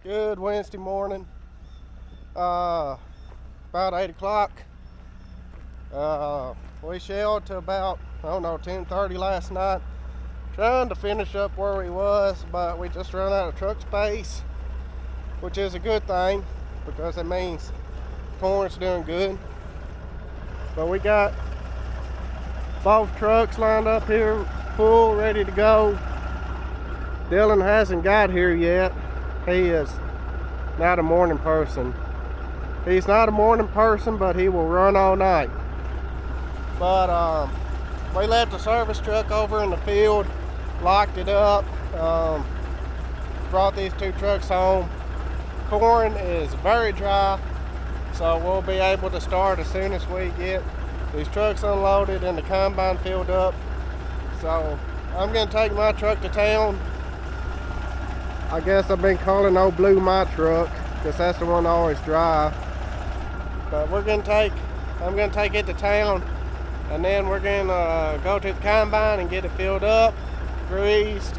Good Wednesday morning. About 8 o'clock. We shelled to about, 10:30 last night, trying to finish up where we was, but we just ran out of truck space, which is a good thing because it means corn's doing good. But we got both trucks lined up here, full, ready to go. Dylan hasn't got here yet. He is not a morning person. He's not a morning person, but he will run all night. But we left the service truck over in the field, locked it up, brought these two trucks home. Corn is very dry, so we'll be able to start as soon as we get these trucks unloaded and the combine filled up. So I'm gonna take my truck to town. I guess I've been calling Old Blue my truck because that's the one I always drive. But I'm gonna take it to town, and then we're gonna go to the combine and get it filled up, greased,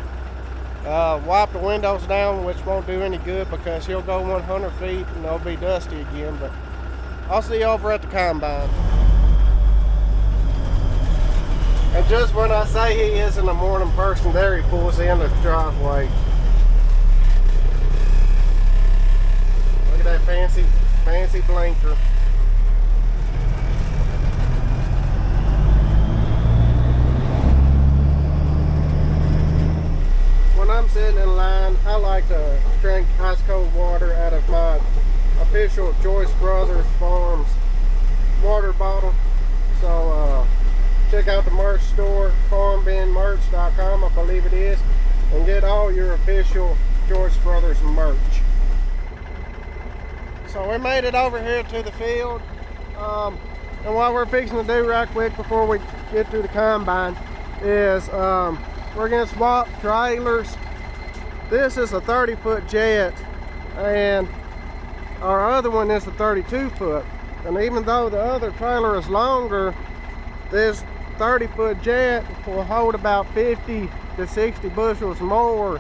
wipe the windows down, which won't do any good because he'll go 100 feet and they'll be dusty again. But I'll see you over at the combine. And just when I say he isn't a morning person, there he pulls in the driveway. Look at that fancy blinker. When I'm sitting in line, I like to drink ice cold water out of my official Joyce Brothers Farms water bottle. So check out the merch store, farmbinmerch.com, I believe it is, and get all your official Joyce Brothers merch. So we made it over here to the field, and what we're fixing to do right quick before we get to the combine is we're going to swap trailers. This is a 30-foot jet, and our other one is a 32-foot. And even though the other trailer is longer, this 30-foot jet will hold about 50 to 60 bushels more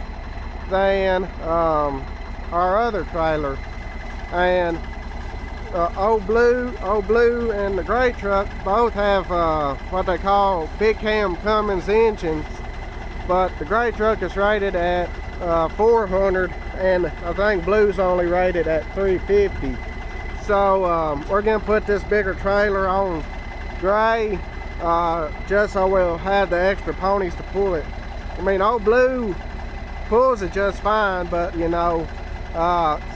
than our other trailer. And Old Blue and the gray truck both have what they call big cam Cummins engines, but the gray truck is rated at 400, and I think Blue's only rated at 350. So we're gonna put this bigger trailer on gray, just so we'll have the extra ponies to pull it. I mean, Old Blue pulls it just fine, but you know,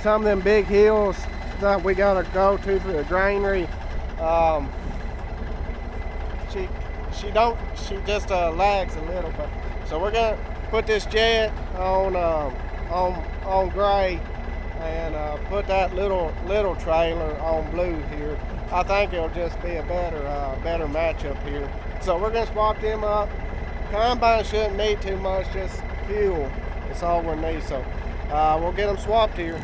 some of them big hills that we gotta go to for the granary, she just lags a little bit. So we're gonna put this jet on gray and put that little trailer on blue here. I think it'll just be a better matchup here. So we're gonna swap them up. Combine shouldn't need too much, just fuel. That's all we need. So we'll get them swapped here.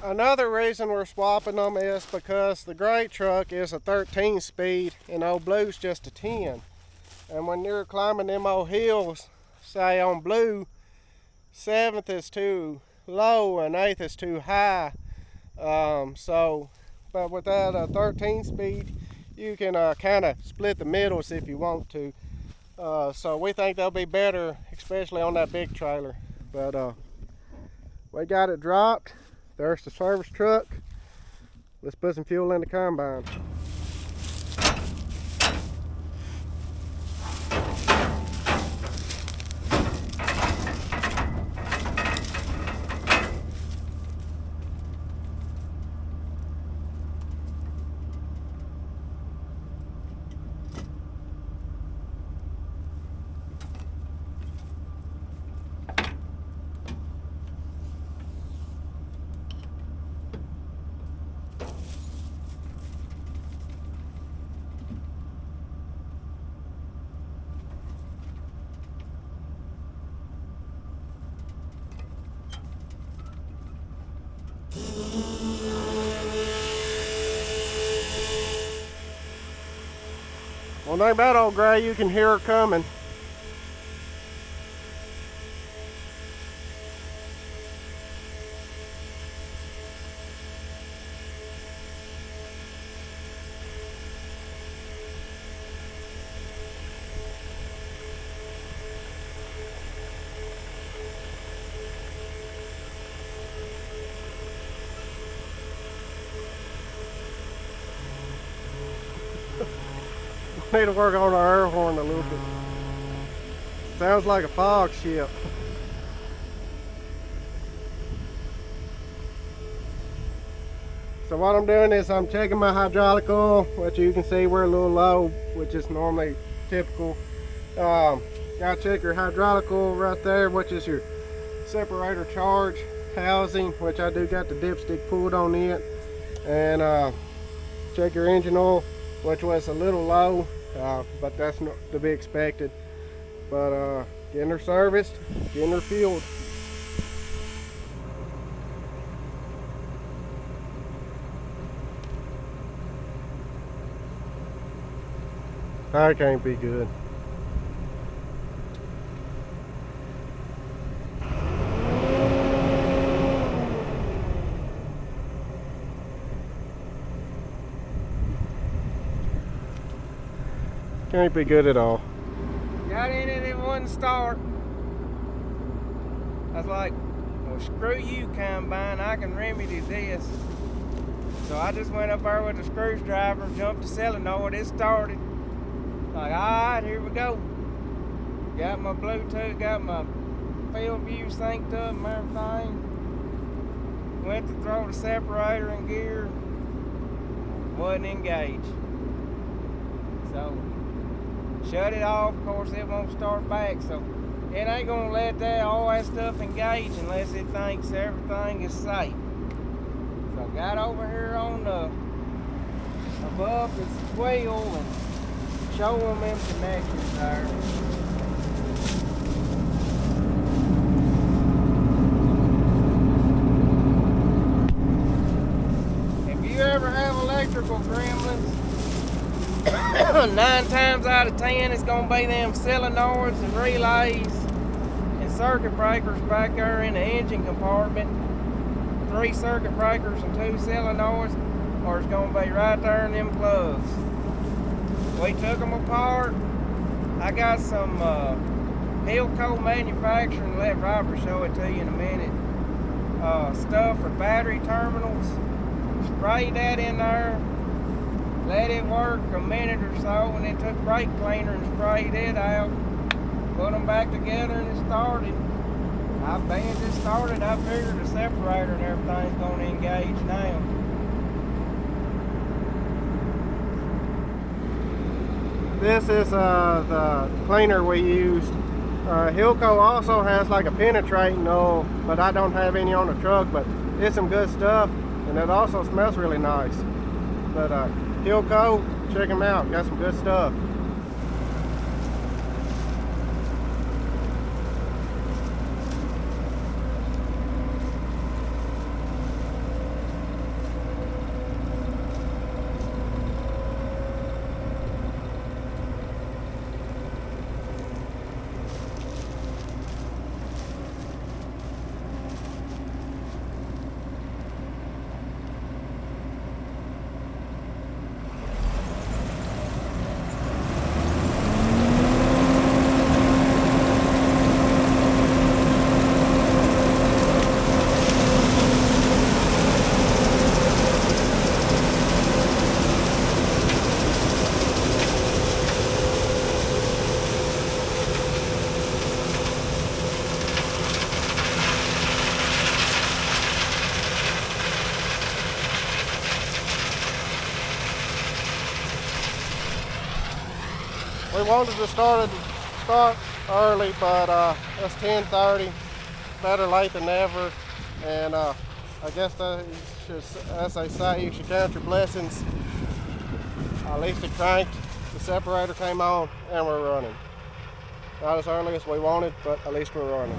Another reason we're swapping them is because the gray truck is a 13 speed and Old Blue's just a 10. And when you're climbing them old hills, say on Blue, 7th is too low and 8th is too high. But with that 13 speed, you can kind of split the middles if you want to. So we think they'll be better, especially on that big trailer. But we got it dropped. There's the service truck. Let's put some fuel in the combine. One thing about old Gray, you can hear her coming. Need to work on our air horn a little bit. Sounds like a fog ship. So what I'm doing is I'm checking my hydraulic oil, which you can see we're a little low, which is normally typical. Gotta check your hydraulic oil right there, which is your separator charge housing, which I do got the dipstick pulled on it. And check your engine oil, which was a little low. But that's not to be expected. But getting her serviced, getting her fueled. That can't be good. Can't be good at all. Got in and it wouldn't start. I was like, well, screw you, combine, I can remedy this. So I just went up there with a screwdriver and jumped the solenoid. It started. Like, alright, here we go. Got my Bluetooth, got my field view synced up and everything. Went to throw the separator in gear. Wasn't engaged. So shut it off. Of course, it won't start back, so it ain't gonna let all that stuff engage unless it thinks everything is safe. So got over here on the above the wheel and show them connections there. If you ever have electrical gremlins, 9 times out of 10 it's going to be them solenoids and relays and circuit breakers back there in the engine compartment. 3 circuit breakers and 2 solenoids, or it's going to be right there in them plugs. We took them apart. I got some Hilco manufacturing, let Robert show it to you in a minute, stuff for battery terminals. Sprayed that in there. Let it work a minute or so, and then took brake cleaner and sprayed it out. Put them back together and it started. I banged it started. I figured the separator and everything's going to engage now. This is the cleaner we used. Hilco also has like a penetrating oil, but I don't have any on the truck, but it's some good stuff, and it also smells really nice. But Hilco, check them out, got some good stuff. We wanted to start early, but it's 10:30. Better late than never. And I guess that as they say, you should count your blessings. At least it cranked, the separator came on, and we're running. Not as early as we wanted, but at least we're running.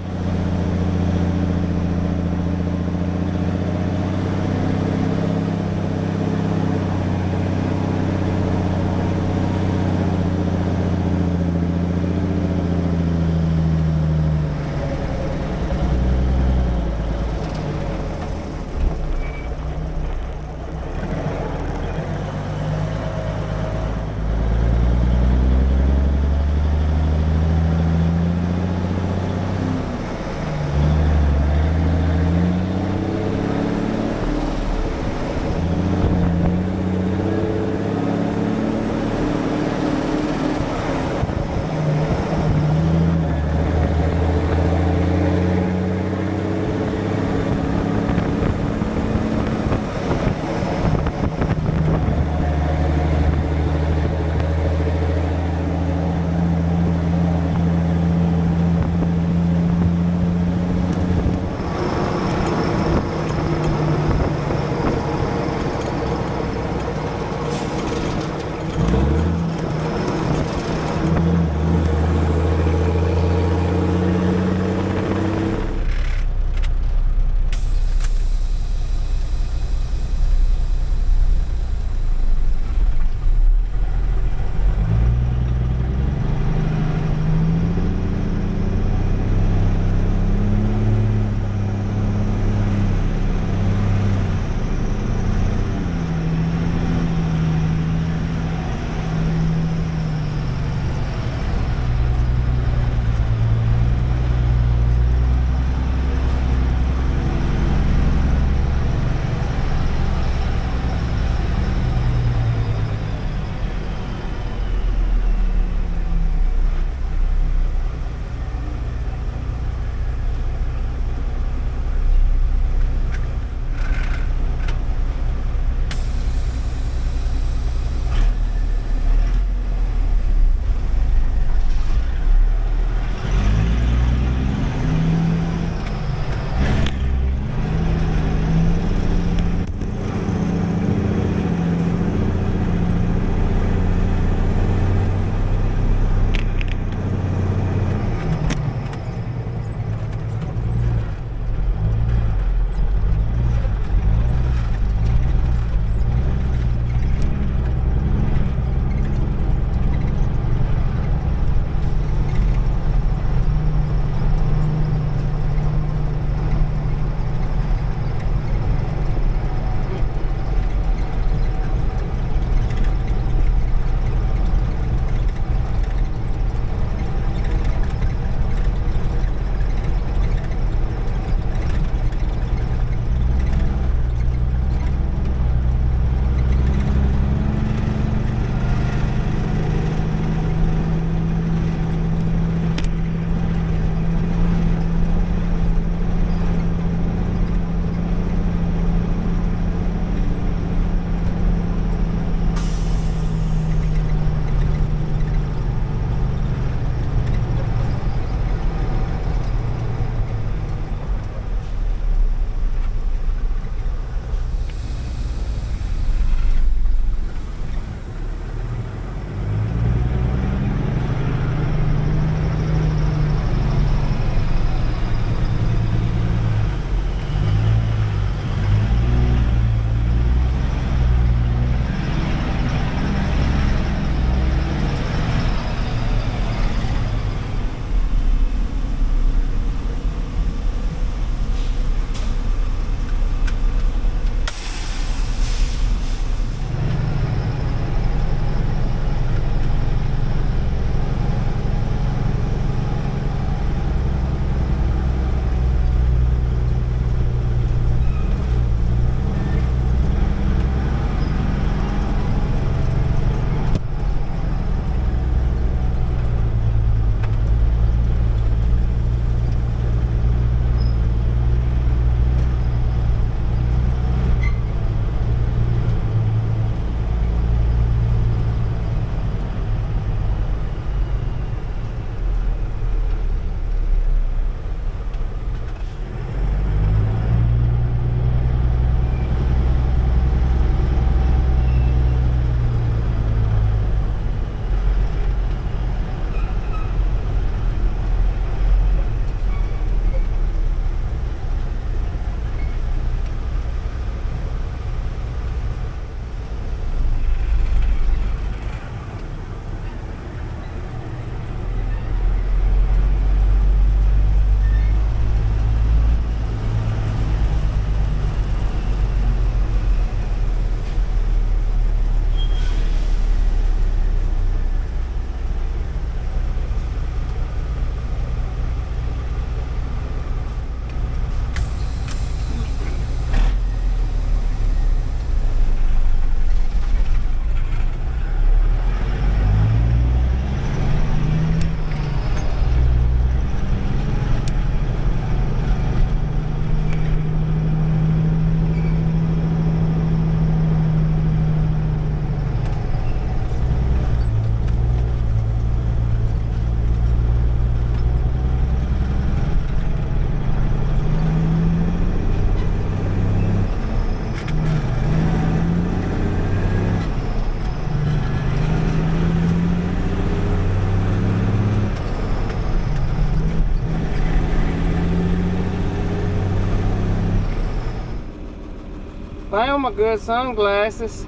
my good sunglasses.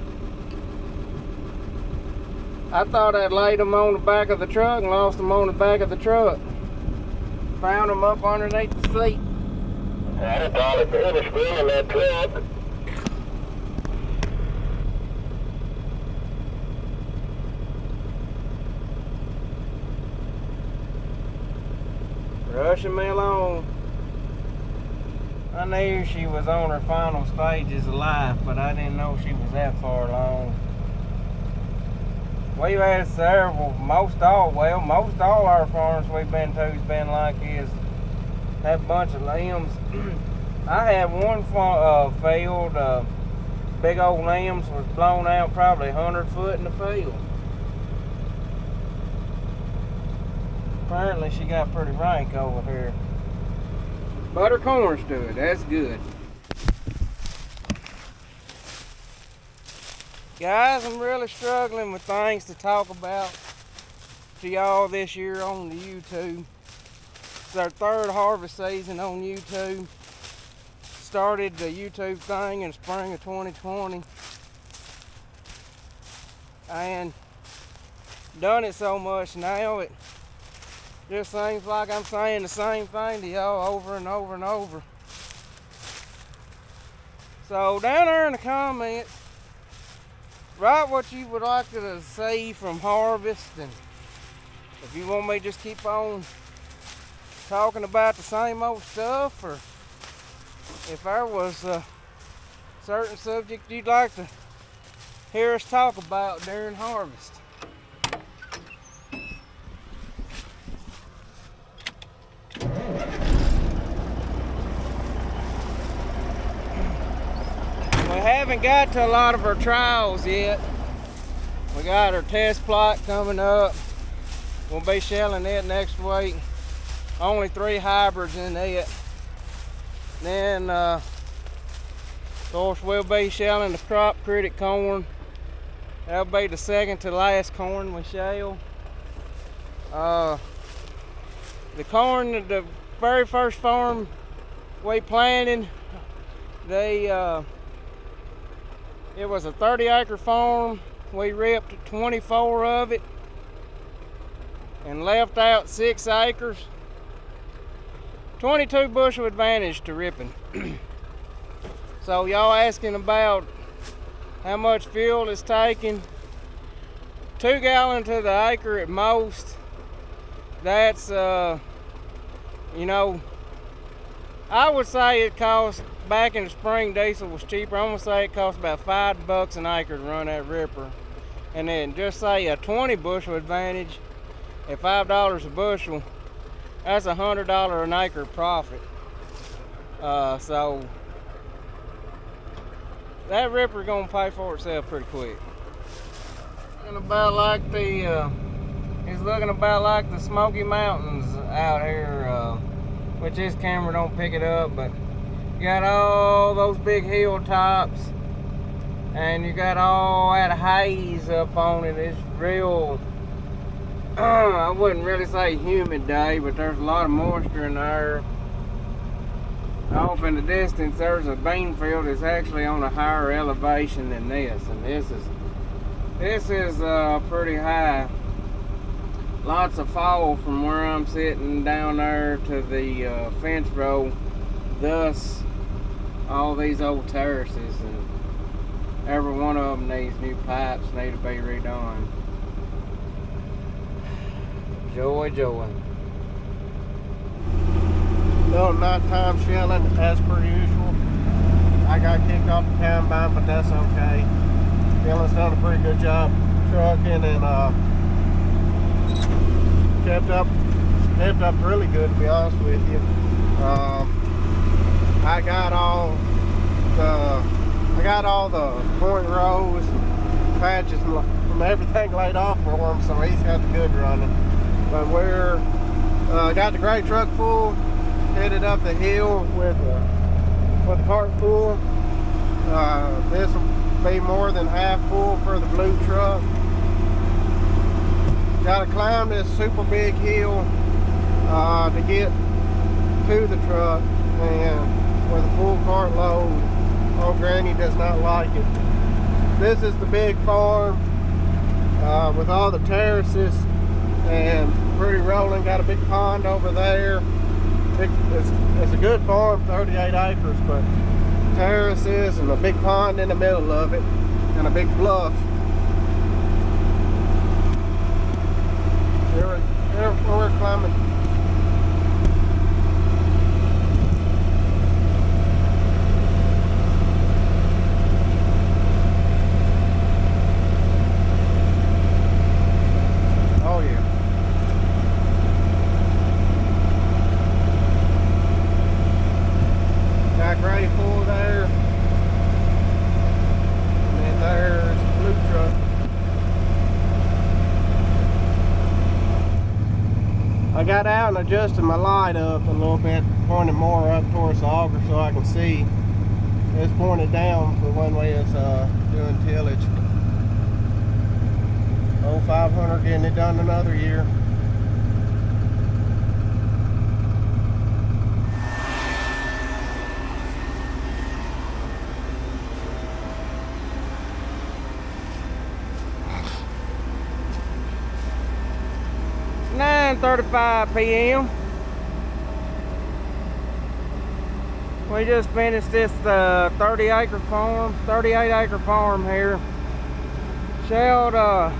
I thought I'd laid them on the back of the truck and lost them on the back of the truck. Found them up underneath the seat. I thought it was in that truck. Rushing me along. I knew she was on her final stages of life, but I didn't know she was that far along. We've had several, most all our farms we've been to has been like this. Have a bunch of limbs. I had one field, big old limbs was blown out probably 100 foot in the field. Apparently she got pretty rank over here. But her corn's good, that's good. Guys, I'm really struggling with things to talk about to y'all this year on the YouTube. It's our third harvest season on YouTube. Started the YouTube thing in spring of 2020. And done it so much now it just seems like I'm saying the same thing to y'all over and over and over. So down there in the comments, write what you would like to see from harvest, and if you want me to just keep on talking about the same old stuff, or if there was a certain subject you'd like to hear us talk about during harvest. We haven't got to a lot of our trials yet. We got our test plot coming up. We'll be shelling it next week. Only 3 hybrids in it. Then, of course, we'll be shelling the Crop Critic corn. That'll be the second to last corn we shell. The corn, the very first farm we planted, it was a 30-acre farm. We ripped 24 of it and left out 6 acres. 22 bushel advantage to ripping. So y'all asking about how much fuel it's taking. 2 gallons to the acre at most. That's, you know, I would say it costs, back in the spring diesel was cheaper. I'm gonna say it costs about $5 an acre to run that ripper. And then just say a 20 bushel advantage at $5 a bushel, that's $100 an acre profit. So that ripper gonna pay for itself pretty quick. And about like it's looking about like the Smoky Mountains out here, which this camera don't pick it up, but you got all those big hilltops, and you got all that haze up on it. It's real, I wouldn't really say humid day, but there's a lot of moisture in there. Off in the distance, there's a bean field that's actually on a higher elevation than this, and this is pretty high. Lots of fall from where I'm sitting down there to the fence row. Thus, all these old terraces, and every one of them needs new pipes, need to be redone. Joy, joy. Little nighttime shelling as per usual. I got kicked off the combine, but that's okay. Dylan's done a pretty good job trucking, and kept up really good, to be honest with you. I got all the point rows, patches, and everything laid off for him, so he's got the good running. But we're got the gray truck full, headed up the hill with the cart full. This will be more than half full for the blue truck. Got to climb this super big hill to get to the truck, and with a full cart load, old Granny does not like it. This is the big farm with all the terraces, and Pretty Rolling got a big pond over there. It's a good farm, 38 acres, but terraces and a big pond in the middle of it, and a big bluff. Here we're climbing. Oh yeah. Got Gray Full there. And then there's the blue truck. I got out and adjusted my light up a little bit, pointed more up towards the auger so I can see. It's pointed down for one way it's doing tillage. 0500 getting it done another year. It's 9:35 p.m. We just finished this 38 acre farm here. Shelled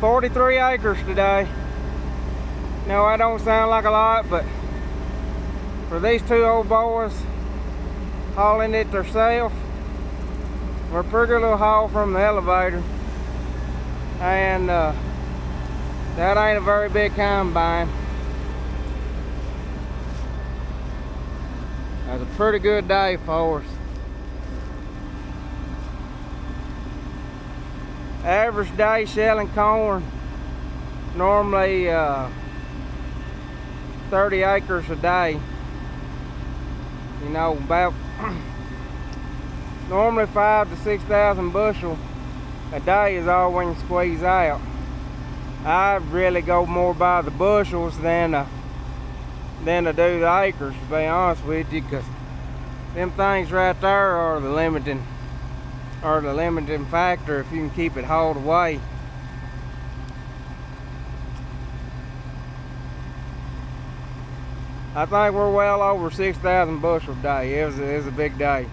43 acres today. No, that don't sound like a lot, but for these two old boys hauling it themselves, we're a pretty good little haul from the elevator. And that ain't a very big combine. That's a pretty good day for us. Average day shelling corn, normally 30 acres a day. You know, about normally 5,000 to 6,000 bushel a day is all we can squeeze out. I really go more by the bushels than to do the acres, to be honest with you, because them things right there are the limiting factor if you can keep it hauled away. I think we're well over 6,000 bushel a day. It was a big day.